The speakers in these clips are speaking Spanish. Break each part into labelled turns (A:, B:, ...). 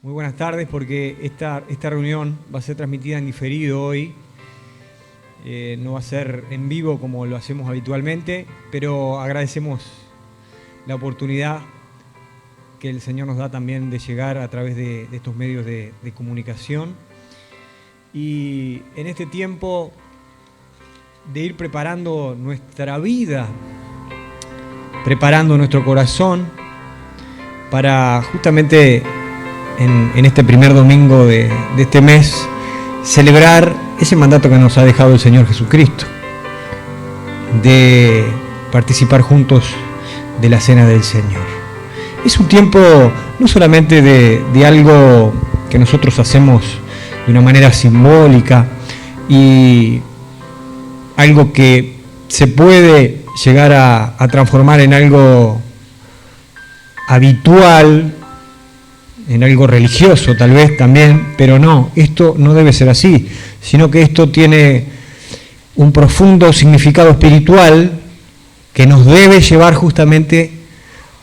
A: Muy buenas tardes, porque esta reunión va a ser transmitida en diferido hoy. No va a ser en vivo como lo hacemos habitualmente, pero agradecemos la oportunidad que el Señor nos da también de llegar a través de estos medios de comunicación. Y en este tiempo de ir preparando nuestra vida, preparando nuestro corazón para justamente en este primer domingo de este mes celebrar ese mandato que nos ha dejado el Señor Jesucristo, de participar juntos de la cena del Señor. Es un tiempo no solamente de algo que nosotros hacemos de una manera simbólica y algo que se puede llegar a transformar en algo habitual, en algo religioso tal vez también, pero no, esto no debe ser así, sino que esto tiene un profundo significado espiritual que nos debe llevar justamente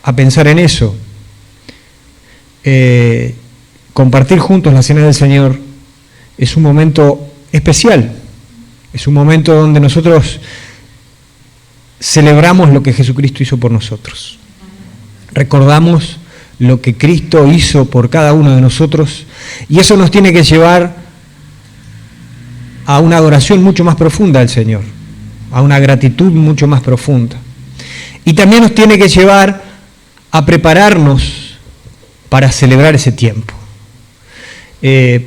A: a pensar en eso. Compartir juntos la cena del Señor es un momento especial, es un momento donde nosotros celebramos lo que Jesucristo hizo por nosotros. Recordamos lo que Cristo hizo por cada uno de nosotros, y eso nos tiene que llevar a una adoración mucho más profunda al Señor, a una gratitud mucho más profunda. Y también nos tiene que llevar a prepararnos para celebrar ese tiempo,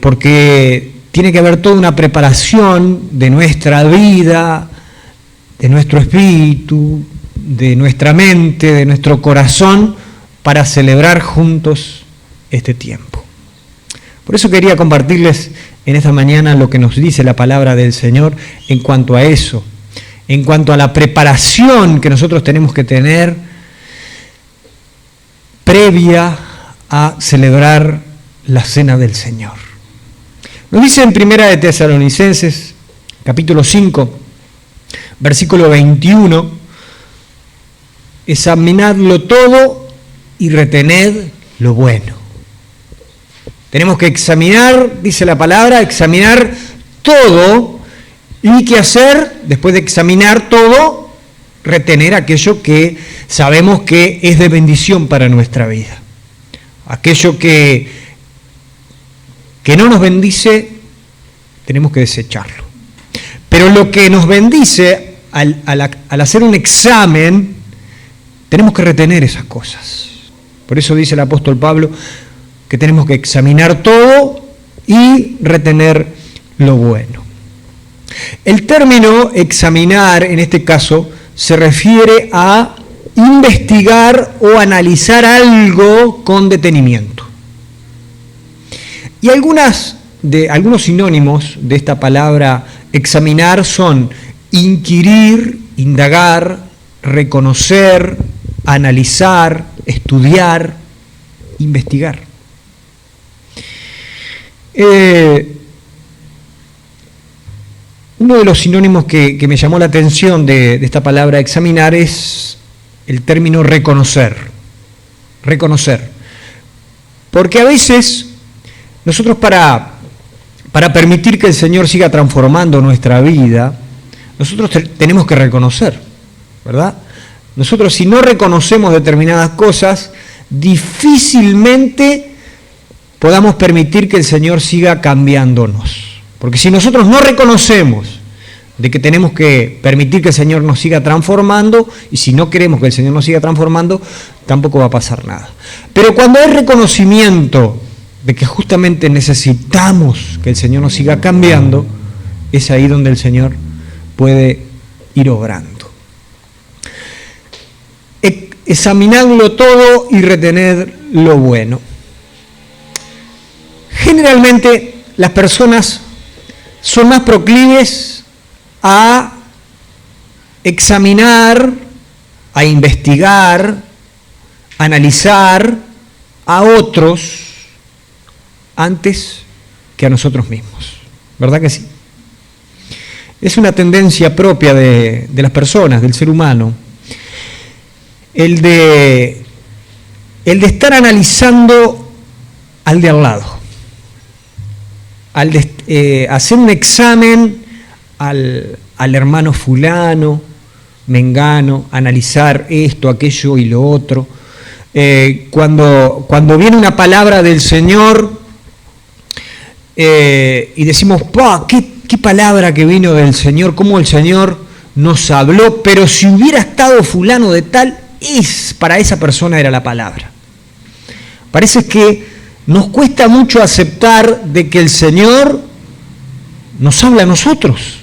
A: porque tiene que haber toda una preparación de nuestra vida, de nuestro espíritu, de nuestra mente, de nuestro corazón, para celebrar juntos este tiempo. Por eso quería compartirles en esta mañana lo que nos dice la palabra del Señor en cuanto a eso, en cuanto a la preparación que nosotros tenemos que tener previa a celebrar la cena del Señor. Nos dice en Primera de Tesalonicenses, capítulo 5, versículo 21, examinadlo todo y retened lo bueno. Tenemos que examinar, dice la palabra, examinar todo. ¿Y qué hacer? Después de examinar todo, retener aquello que sabemos que es de bendición para nuestra vida. Aquello que no nos bendice, tenemos que desecharlo. Pero lo que nos bendice, al hacer un examen, tenemos que retener esas cosas. Por eso dice el apóstol Pablo que tenemos que examinar todo y retener lo bueno. El término examinar, en este caso, se refiere a investigar o analizar algo con detenimiento. Y algunos sinónimos de esta palabra examinar son inquirir, indagar, reconocer, analizar, estudiar, investigar. Uno de los sinónimos que me llamó la atención de esta palabra examinar es el término reconocer. Reconocer. Porque a veces nosotros para permitir que el Señor siga transformando nuestra vida, nosotros tenemos que reconocer, ¿verdad? Nosotros, si no reconocemos determinadas cosas, difícilmente podamos permitir que el Señor siga cambiándonos. Porque si nosotros no reconocemos de que tenemos que permitir que el Señor nos siga transformando, y si no queremos que el Señor nos siga transformando, tampoco va a pasar nada. Pero cuando hay reconocimiento de que justamente necesitamos que el Señor nos siga cambiando, es ahí donde el Señor puede ir obrando. Examinadlo todo y retener lo bueno. Generalmente las personas son más proclives a examinar, a investigar, a analizar a otros antes que a nosotros mismos. ¿Verdad que sí? Es una tendencia propia de las personas, del ser humano. El de estar analizando al de al lado, hacer un examen al hermano fulano, mengano, analizar esto, aquello y lo otro. Cuando viene una palabra del Señor y decimos, ¿qué palabra que vino del Señor? ¿Cómo el Señor nos habló? Pero si hubiera estado fulano de tal, para esa persona era la palabra. Parece que nos cuesta mucho aceptar de que el Señor nos habla a nosotros.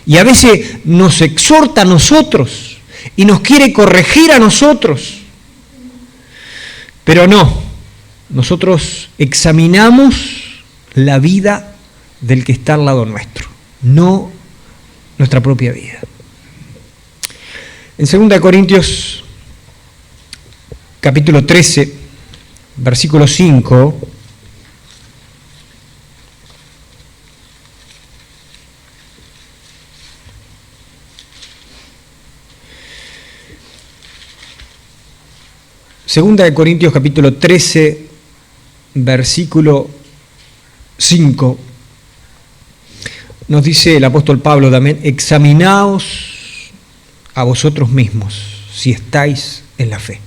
A: Y a veces nos exhorta a nosotros y nos quiere corregir a nosotros. Pero no, nosotros examinamos la vida del que está al lado nuestro, no nuestra propia vida. En 2 Corintios capítulo 13, versículo 5, Segunda de Corintios capítulo 13, versículo 5, nos dice el apóstol Pablo también, examinaos a vosotros mismos si estáis en la fe.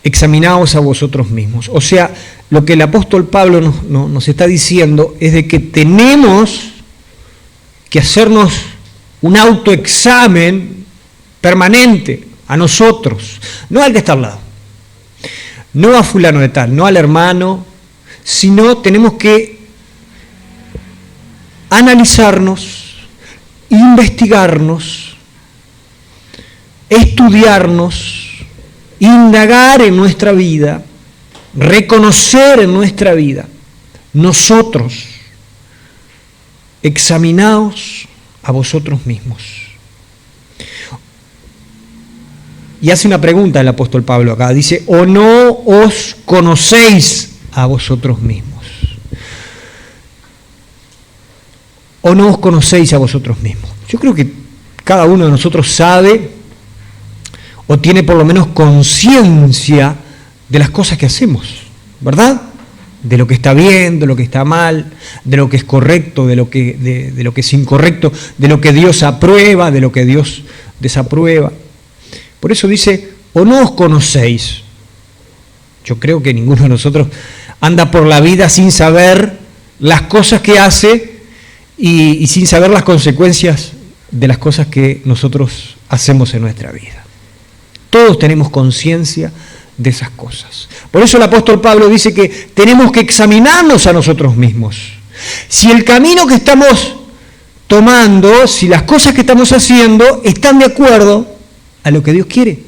A: Examinaos a vosotros mismos. O sea, lo que el apóstol Pablo nos está diciendo es de que tenemos que hacernos un autoexamen permanente a nosotros, no al que está al lado, no a fulano de tal, no al hermano, sino tenemos que analizarnos, investigarnos, estudiarnos, indagar en nuestra vida, reconocer en nuestra vida, nosotros, examinaos a vosotros mismos. Y hace una pregunta el apóstol Pablo acá, dice, ¿o no os conocéis a vosotros mismos? ¿O no os conocéis a vosotros mismos? Yo creo que cada uno de nosotros sabe o tiene por lo menos conciencia de las cosas que hacemos, ¿verdad? De lo que está bien, de lo que está mal, de lo que es correcto, de lo que es incorrecto, de lo que Dios aprueba, de lo que Dios desaprueba. Por eso dice, o no os conocéis. Yo creo que ninguno de nosotros anda por la vida sin saber las cosas que hace y sin saber las consecuencias de las cosas que nosotros hacemos en nuestra vida. Todos tenemos conciencia de esas cosas. Por eso el apóstol Pablo dice que tenemos que examinarnos a nosotros mismos. Si el camino que estamos tomando, si las cosas que estamos haciendo están de acuerdo a lo que Dios quiere.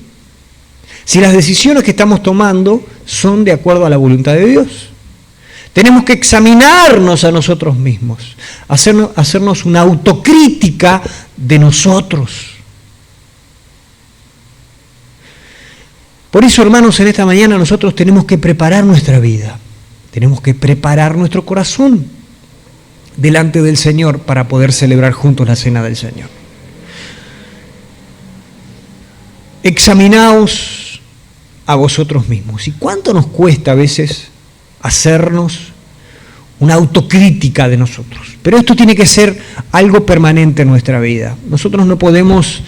A: Si las decisiones que estamos tomando son de acuerdo a la voluntad de Dios. Tenemos que examinarnos a nosotros mismos, hacernos una autocrítica de nosotros. Por eso, hermanos, en esta mañana nosotros tenemos que preparar nuestra vida, tenemos que preparar nuestro corazón delante del Señor para poder celebrar juntos la cena del Señor. Examinaos a vosotros mismos. ¿Y cuánto nos cuesta a veces hacernos una autocrítica de nosotros? Pero esto tiene que ser algo permanente en nuestra vida. Nosotros no podemos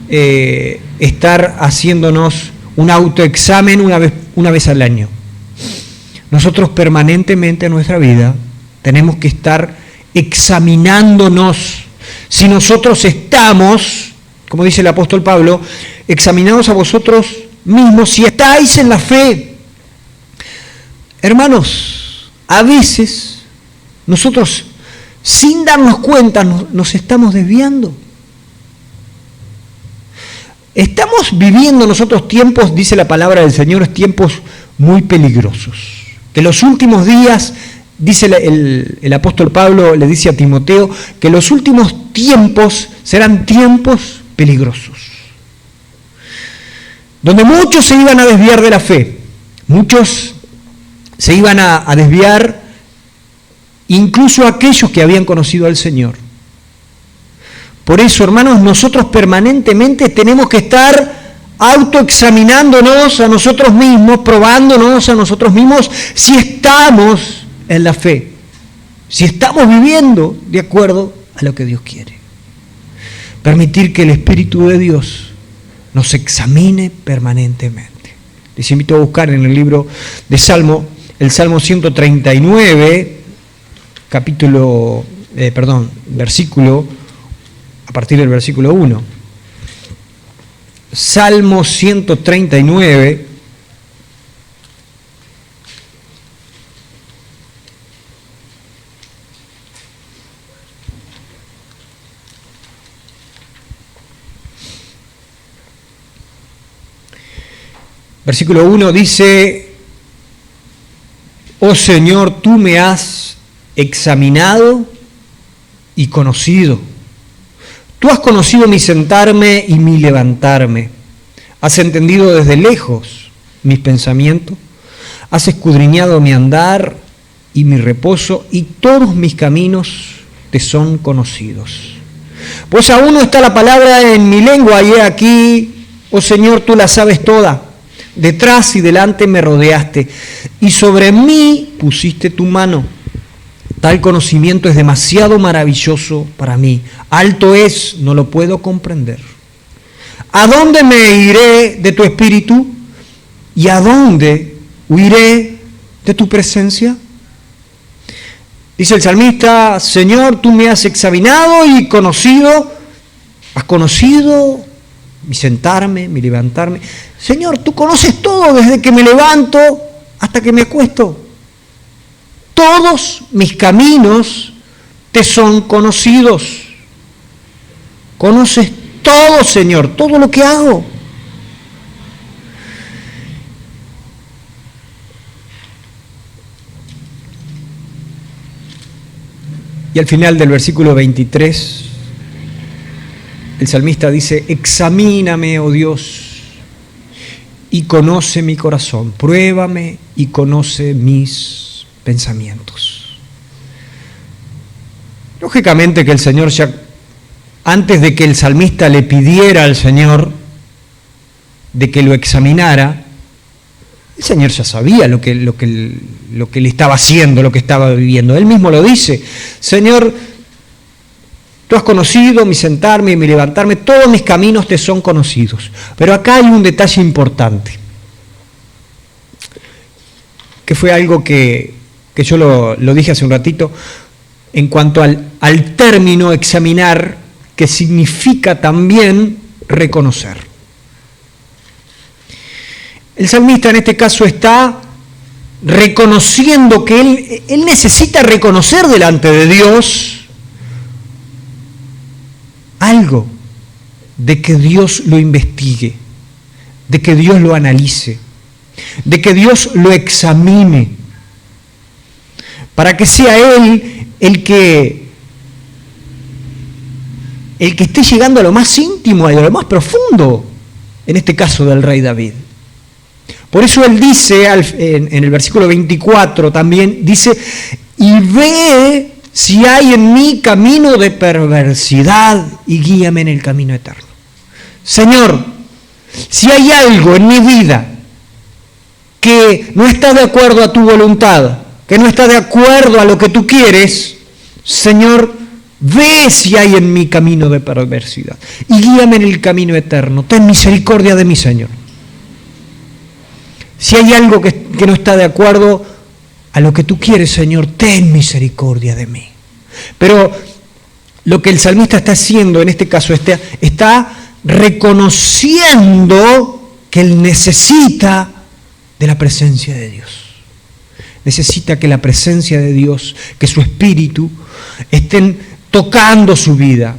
A: estar haciéndonos un autoexamen una vez al año. Nosotros permanentemente en nuestra vida tenemos que estar examinándonos. Si nosotros estamos, como dice el apóstol Pablo, examinaos a vosotros mismos si estáis en la fe. Hermanos, a veces nosotros, sin darnos cuenta, nos estamos desviando. Estamos viviendo nosotros tiempos, dice la palabra del Señor, tiempos muy peligrosos. Que los últimos días, dice el apóstol Pablo, le dice a Timoteo, que los últimos tiempos serán tiempos peligrosos. Donde muchos se iban a desviar de la fe, muchos se iban a desviar, incluso aquellos que habían conocido al Señor. Por eso, hermanos, nosotros permanentemente tenemos que estar autoexaminándonos a nosotros mismos, probándonos a nosotros mismos si estamos en la fe, si estamos viviendo de acuerdo a lo que Dios quiere. Permitir que el Espíritu de Dios nos examine permanentemente. Les invito a buscar en el libro de Salmo, el Salmo 139, versículo, a partir del versículo 1. Salmo 139, versículo 1 dice: oh Señor, tú me has examinado y conocido. Tú has conocido mi sentarme y mi levantarme. Has entendido desde lejos mis pensamientos. Has escudriñado mi andar y mi reposo, y todos mis caminos te son conocidos. Pues aún no está la palabra en mi lengua, y he aquí, oh Señor, tú la sabes toda. Detrás y delante me rodeaste, y sobre mí pusiste tu mano. Tal conocimiento es demasiado maravilloso para mí. Alto es, no lo puedo comprender. ¿A dónde me iré de tu espíritu? ¿Y a dónde huiré de tu presencia? Dice el salmista: Señor, tú me has examinado y conocido. Has conocido mi sentarme, mi levantarme. Señor, tú conoces todo desde que me levanto hasta que me acuesto. Todos mis caminos te son conocidos. Conoces todo, Señor, todo lo que hago. Y al final del versículo 23, el salmista dice: examíname, oh Dios, y conoce mi corazón, pruébame y conoce mis pensamientos. Lógicamente que el Señor ya, antes de que el salmista le pidiera al Señor de que lo examinara, el Señor ya sabía lo que le estaba haciendo, lo que estaba viviendo. Él mismo lo dice: Señor, tú has conocido mi sentarme y mi levantarme, todos mis caminos te son conocidos. Pero acá hay un detalle importante, que fue algo que yo lo dije hace un ratito, en cuanto al término examinar, que significa también reconocer. El salmista en este caso está reconociendo que él necesita reconocer delante de Dios algo, de que Dios lo investigue, de que Dios lo analice, de que Dios lo examine, para que sea Él el que esté llegando a lo más íntimo, a lo más profundo, en este caso del rey David. Por eso él dice, en el versículo 24 también, dice: y ve si hay en mí camino de perversidad y guíame en el camino eterno. Señor, si hay algo en mi vida que no está de acuerdo a tu voluntad, que no está de acuerdo a lo que tú quieres, Señor, ve si hay en mí camino de perversidad y guíame en el camino eterno. Ten misericordia de mí, Señor. Si hay algo que no está de acuerdo a lo que tú quieres, Señor, ten misericordia de mí. Pero lo que el salmista está haciendo en este caso, está reconociendo que él necesita de la presencia de Dios. Necesita que la presencia de Dios, que su espíritu estén tocando su vida.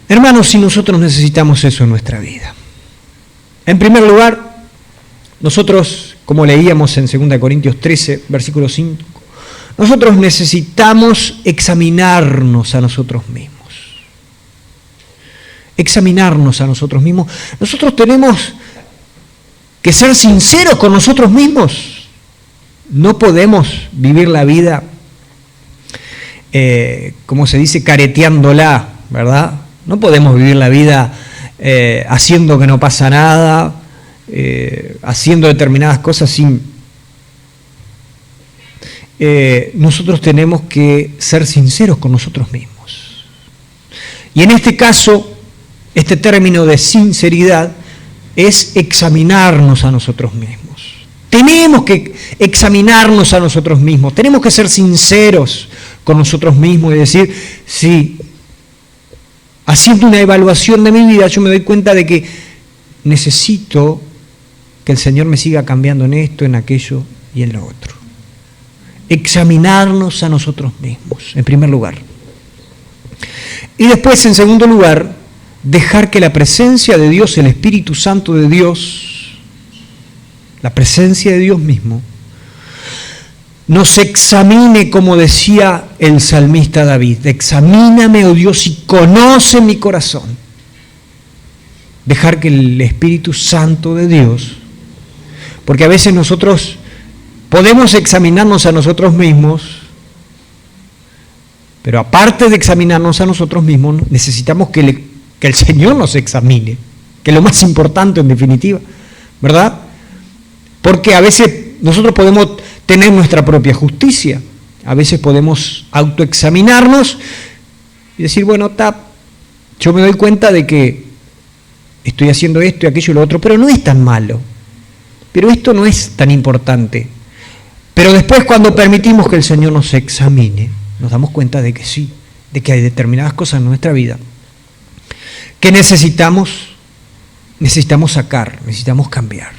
A: Hermanos, si nosotros necesitamos eso en nuestra vida. En primer lugar, nosotros, como leíamos en 2 Corintios 13, versículo 5, nosotros necesitamos examinarnos a nosotros mismos. Examinarnos a nosotros mismos. Nosotros tenemos que ser sinceros con nosotros mismos. No podemos vivir la vida, como se dice, careteándola, ¿verdad? No podemos vivir la vida haciendo que no pasa nada, haciendo determinadas cosas sin... nosotros tenemos que ser sinceros con nosotros mismos. Y en este caso, este término de sinceridad es examinarnos a nosotros mismos. Tenemos que examinarnos a nosotros mismos, tenemos que ser sinceros con nosotros mismos y decir, sí, haciendo una evaluación de mi vida, yo me doy cuenta de que necesito que el Señor me siga cambiando en esto, en aquello y en lo otro. Examinarnos a nosotros mismos, en primer lugar. Y después, en segundo lugar, dejar que la presencia de Dios, el Espíritu Santo de Dios, la presencia de Dios mismo, nos examine, como decía el salmista David. Examíname, oh Dios, y conoce mi corazón. Dejar que el Espíritu Santo de Dios, porque a veces nosotros podemos examinarnos a nosotros mismos, pero aparte de examinarnos a nosotros mismos, necesitamos que el Señor nos examine, que es lo más importante en definitiva, ¿verdad? Porque a veces nosotros podemos tener nuestra propia justicia, a veces podemos autoexaminarnos y decir, bueno, yo me doy cuenta de que estoy haciendo esto y aquello y lo otro, pero no es tan malo, pero esto no es tan importante. Pero después, cuando permitimos que el Señor nos examine, nos damos cuenta de que sí, de que hay determinadas cosas en nuestra vida que necesitamos sacar, necesitamos cambiar.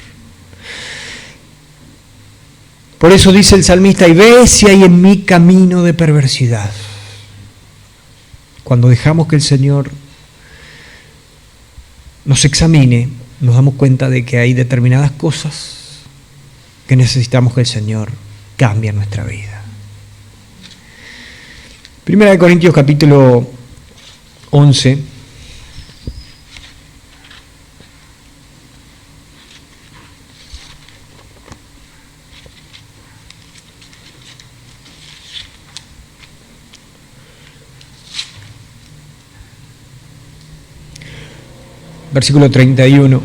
A: Por eso dice el salmista, y ve si hay en mí camino de perversidad. Cuando dejamos que el Señor nos examine, nos damos cuenta de que hay determinadas cosas que necesitamos que el Señor cambie en nuestra vida. Primera de Corintios capítulo 11. Versículo 31.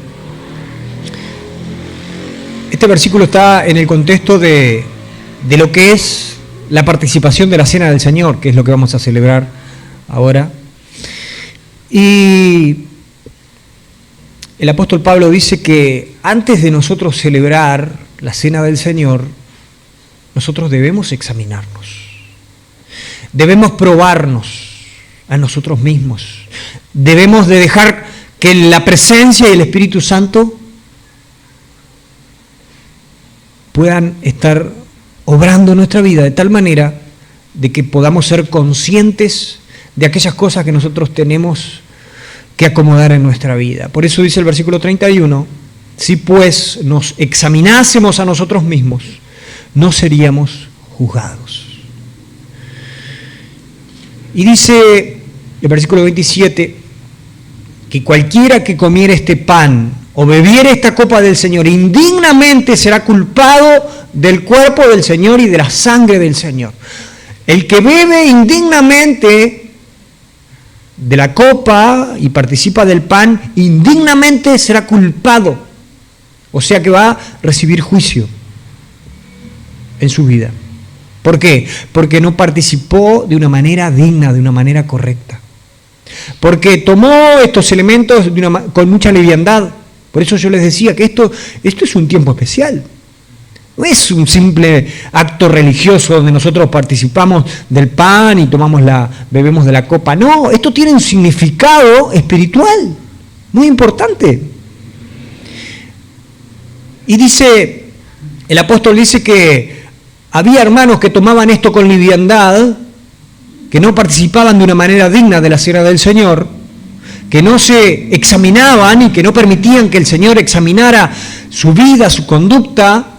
A: Este versículo está en el contexto de lo que es la participación de la Cena del Señor, que es lo que vamos a celebrar ahora. Y el apóstol Pablo dice que antes de nosotros celebrar la Cena del Señor, nosotros debemos examinarnos. Debemos probarnos a nosotros mismos. Debemos de dejar que la presencia y el Espíritu Santo puedan estar obrando en nuestra vida de tal manera de que podamos ser conscientes de aquellas cosas que nosotros tenemos que acomodar en nuestra vida. Por eso dice el versículo 31, si pues nos examinásemos a nosotros mismos, no seríamos juzgados. Y dice el versículo 27, que cualquiera que comiera este pan o bebiera esta copa del Señor indignamente será culpado del cuerpo del Señor y de la sangre del Señor. El que bebe indignamente de la copa y participa del pan, indignamente será culpado. O sea que va a recibir juicio en su vida. ¿Por qué? Porque no participó de una manera digna, de una manera correcta. Porque tomó estos elementos con mucha liviandad. Por eso yo les decía que esto es un tiempo especial. No es un simple acto religioso donde nosotros participamos del pan y bebemos de la copa. No, esto tiene un significado espiritual muy importante. Y dice, el apóstol dice que había hermanos que tomaban esto con liviandad, que no participaban de una manera digna de la cena del Señor, que no se examinaban y que no permitían que el Señor examinara su vida, su conducta.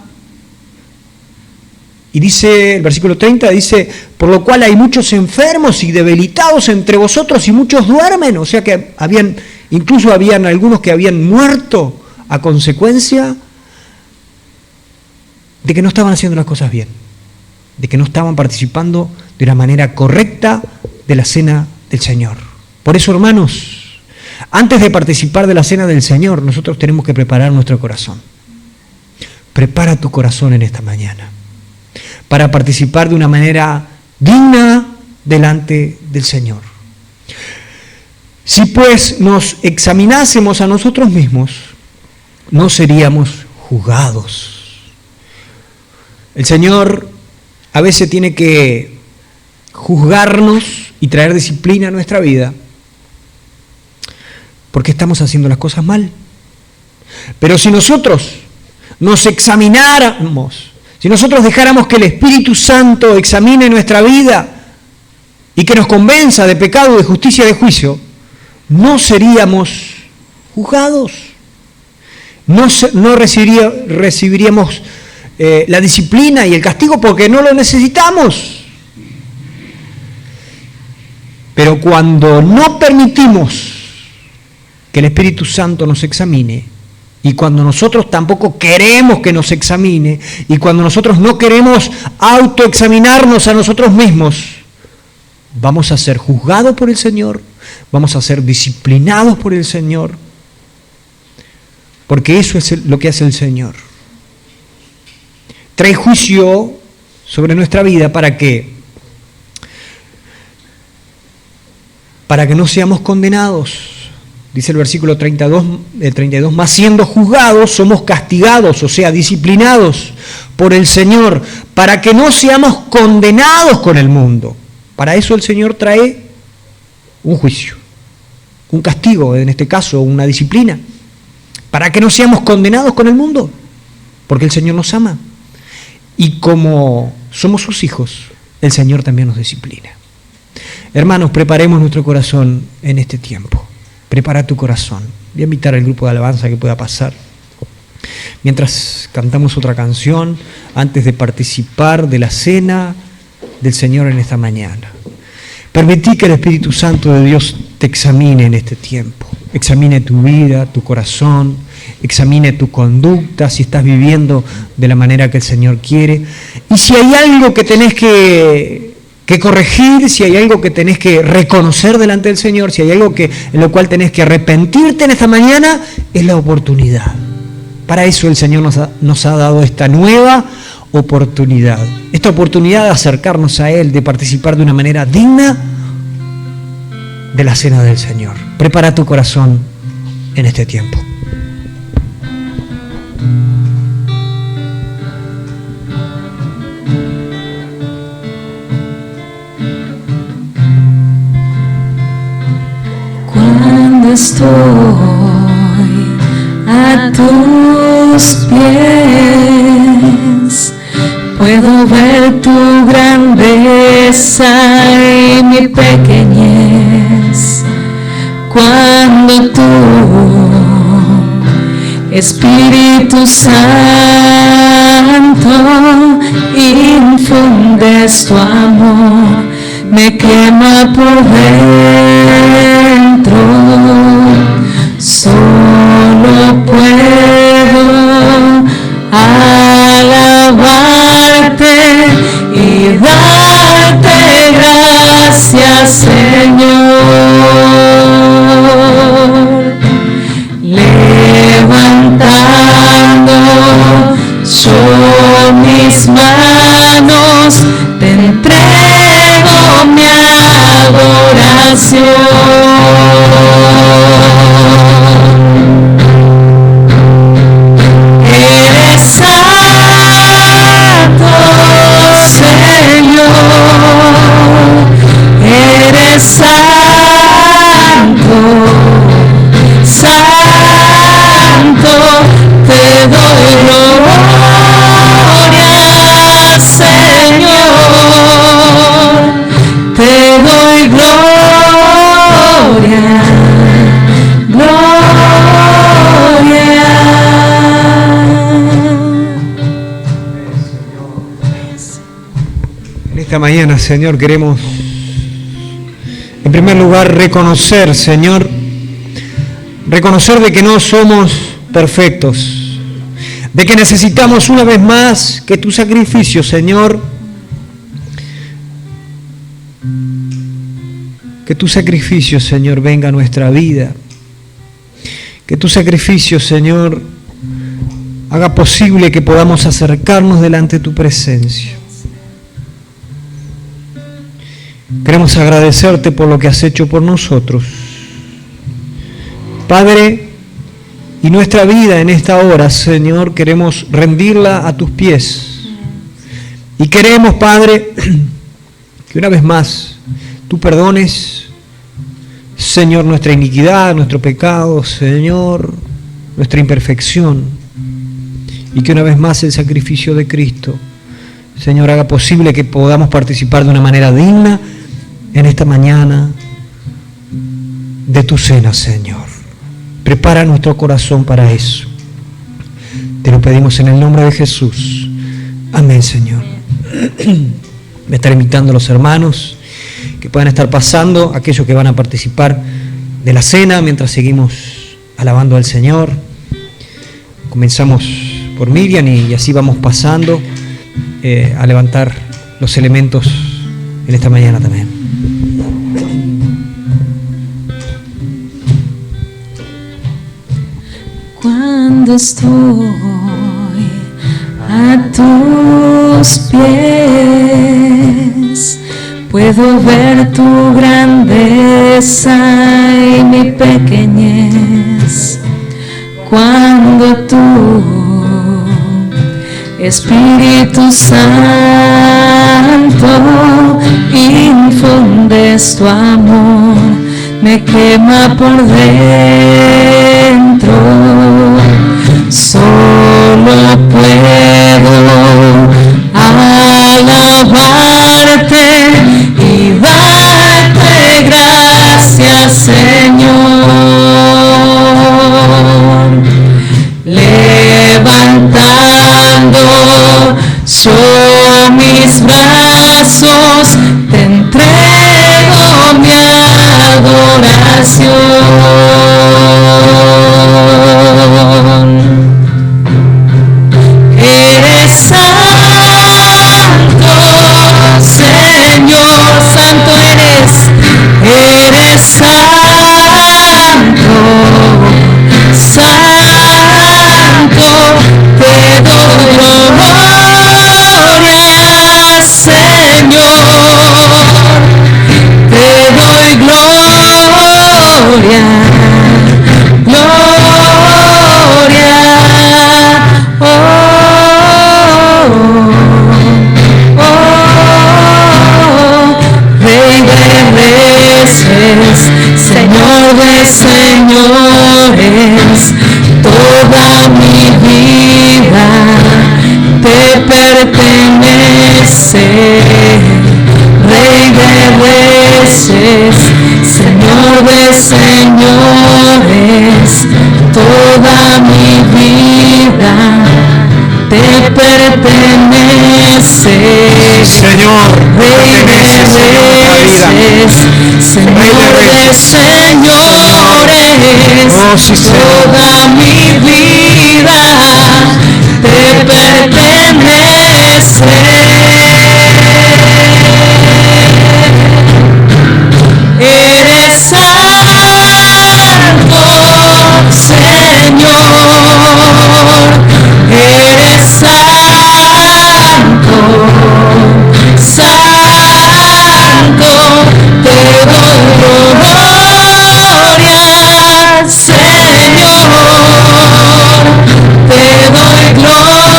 A: Y dice, el versículo 30 dice, por lo cual hay muchos enfermos y debilitados entre vosotros y muchos duermen. O sea que incluso habían algunos que habían muerto a consecuencia de que no estaban haciendo las cosas bien, de que no estaban participando de una manera correcta de la cena del Señor. Por eso, hermanos, Antes de participar de la cena del Señor, nosotros tenemos que preparar nuestro corazón. Prepara tu corazón en esta mañana para participar de una manera digna delante del Señor. Si pues nos examinásemos a nosotros mismos, no seríamos juzgados. El Señor a veces tiene que juzgarnos y traer disciplina a nuestra vida porque estamos haciendo las cosas mal. Pero si nosotros nos examináramos, si nosotros dejáramos que el Espíritu Santo examine nuestra vida y que nos convenza de pecado, de justicia y de juicio, no seríamos juzgados. No recibiríamos la disciplina y el castigo porque no lo necesitamos. Pero cuando no permitimos que el Espíritu Santo nos examine, y cuando nosotros tampoco queremos que nos examine, y cuando nosotros no queremos autoexaminarnos a nosotros mismos, vamos a ser juzgados por el Señor, vamos a ser disciplinados por el Señor, porque eso es lo que hace el Señor. Trae juicio sobre nuestra vida para que no seamos condenados. Dice el versículo 32, más siendo juzgados, somos castigados, o sea, disciplinados por el Señor, para que no seamos condenados con el mundo. Para eso el Señor trae un juicio, un castigo, en este caso una disciplina, para que no seamos condenados con el mundo, porque el Señor nos ama. Y como somos sus hijos, el Señor también nos disciplina. Hermanos, preparemos nuestro corazón en este tiempo. Prepara tu corazón. Voy a invitar al grupo de alabanza que pueda pasar. Mientras cantamos otra canción, antes de participar de la cena del Señor en esta mañana. Permití que el Espíritu Santo de Dios te examine en este tiempo. Examine tu vida, tu corazón, examine tu conducta, si estás viviendo de la manera que el Señor quiere. Y si hay algo que tenés que corregir, si hay algo que tenés que reconocer delante del Señor, si hay algo en lo cual tenés que arrepentirte en esta mañana, es la oportunidad. Para eso el Señor nos ha dado esta nueva oportunidad. Esta oportunidad de acercarnos a Él, de participar de una manera digna de la cena del Señor. Prepara tu corazón en este tiempo.
B: Cuando estoy a tus pies, puedo ver tu grandeza y mi pequeñez. Cuando tú, Espíritu Santo, infundes tu amor, me quema por dentro. Solo puedo alabarte y darte gracias, Señor. Levantando yo mis manos, te entrego mi adoración. Eres santo, Señor, eres santo, santo, te doy gloria, Señor, te doy gloria, gloria.
A: En esta mañana, Señor, queremos en primer lugar reconocer, Señor, reconocer de que no somos perfectos, de que necesitamos una vez más que tu sacrificio, Señor, que tu sacrificio, Señor, venga a nuestra vida Que tu sacrificio, Señor, haga posible que podamos acercarnos delante de tu presencia. Queremos agradecerte por lo que has hecho por nosotros. Padre, y nuestra vida en esta hora, Señor, queremos rendirla a tus pies. Y queremos, Padre, que una vez más tú perdones, Señor, nuestra iniquidad, nuestro pecado, Señor, nuestra imperfección. Y que una vez más el sacrificio de Cristo, Señor, haga posible que podamos participar de una manera digna en esta mañana de tu cena, Señor. Prepara nuestro corazón para eso. Te lo pedimos en el nombre de Jesús. Amén, Señor. Me están invitando los hermanos que puedan estar pasando, aquellos que van a participar de la cena mientras seguimos alabando al Señor. Comenzamos por Miriam y así vamos pasando a levantar los elementos en esta mañana también.
B: Cuando estoy a tus pies, puedo ver tu grandeza y mi pequeñez. Cuando tú, Espíritu Santo, infundes tu amor, me quema por dentro. Solo puedo alabarte y darte gracias, Señor. Levantando yo mis brazos, te entrego mi adoración. Eres santo, Señor, santo eres santo, santo, te doy gloria, Señor, te doy gloria, gloria, Rey de reyes, Señor de señores, toda mi vida te pertenece. Rey de reyes, Señor de señores, toda mi vida te pertenece.
A: Señor,
B: Rey de reyes, Señor de señores, toda mi vida te pertenece. Eres santo, Señor, eres santo, santo, te doy gloria, Señor, te doy gloria,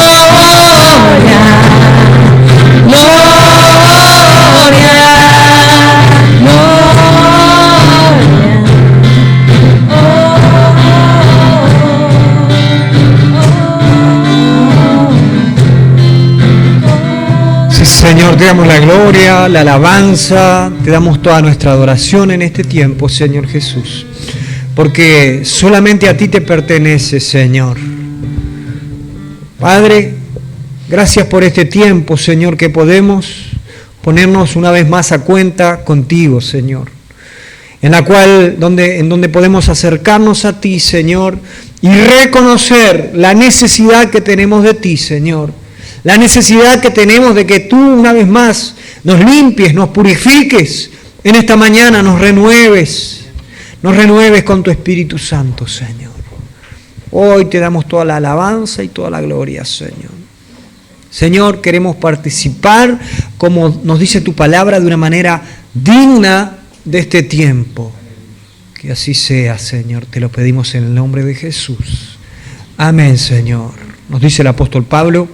A: Señor, te damos la gloria, la alabanza, te damos toda nuestra adoración en este tiempo, Señor Jesús, porque solamente a ti te pertenece, Señor. Padre, gracias por este tiempo, Señor, que podemos ponernos una vez más a cuenta contigo, Señor, en donde podemos acercarnos a ti, Señor, y reconocer la necesidad que tenemos de ti, Señor. La necesidad que tenemos de que tú una vez más nos limpies, nos purifiques, en esta mañana nos renueves con tu Espíritu Santo, Señor. Hoy te damos toda la alabanza y toda la gloria, Señor. Señor, queremos participar, como nos dice tu palabra, de una manera digna de este tiempo. Que así sea, Señor, te lo pedimos en el nombre de Jesús. Amén, Señor. Nos dice el apóstol Pablo: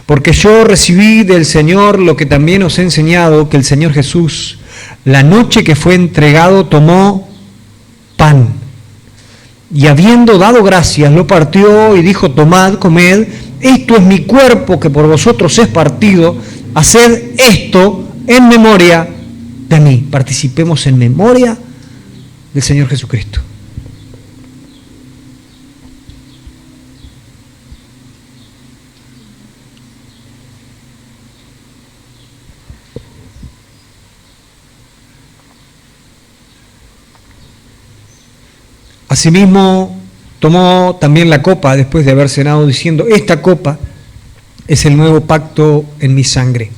A: porque yo recibí del Señor lo que también os he enseñado, que el Señor Jesús, la noche que fue entregado, tomó pan, y habiendo dado gracias, lo partió y dijo: tomad, comed, esto es mi cuerpo que por vosotros es partido, haced esto en memoria de mí. Participemos en memoria del Señor Jesucristo. Asimismo, tomó también la copa después de haber cenado, diciendo: esta copa es el nuevo pacto en mi sangre.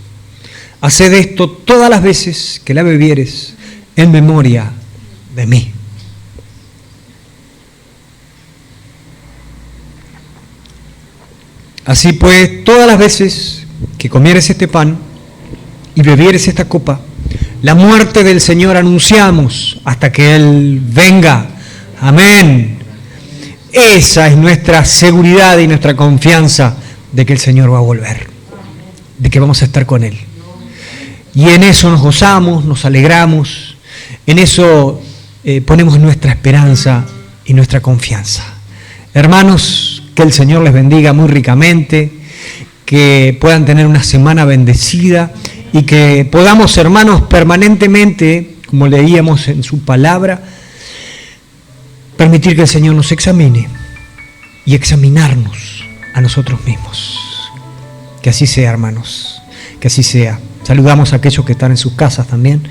A: Haced esto todas las veces que la bebieres en memoria de mí. Así pues, todas las veces que comieres este pan y bebieres esta copa, la muerte del Señor anunciamos hasta que Él venga. Amén. Esa es nuestra seguridad y nuestra confianza de que el Señor va a volver, de que vamos a estar con Él. Y en eso nos gozamos, nos alegramos, en eso ponemos nuestra esperanza y nuestra confianza. Hermanos, que el Señor les bendiga muy ricamente, que puedan tener una semana bendecida y que podamos, hermanos, permanentemente, como leíamos en su palabra, permitir que el Señor nos examine y examinarnos a nosotros mismos. Que así sea, hermanos, que así sea. Saludamos a aquellos que están en sus casas también,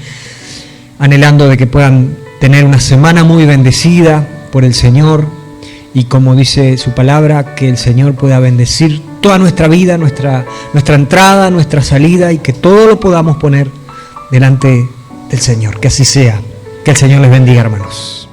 A: anhelando de que puedan tener una semana muy bendecida por el Señor y, como dice su palabra, que el Señor pueda bendecir toda nuestra vida, nuestra entrada, nuestra salida, y que todo lo podamos poner delante del Señor. Que así sea. Que el Señor les bendiga, hermanos.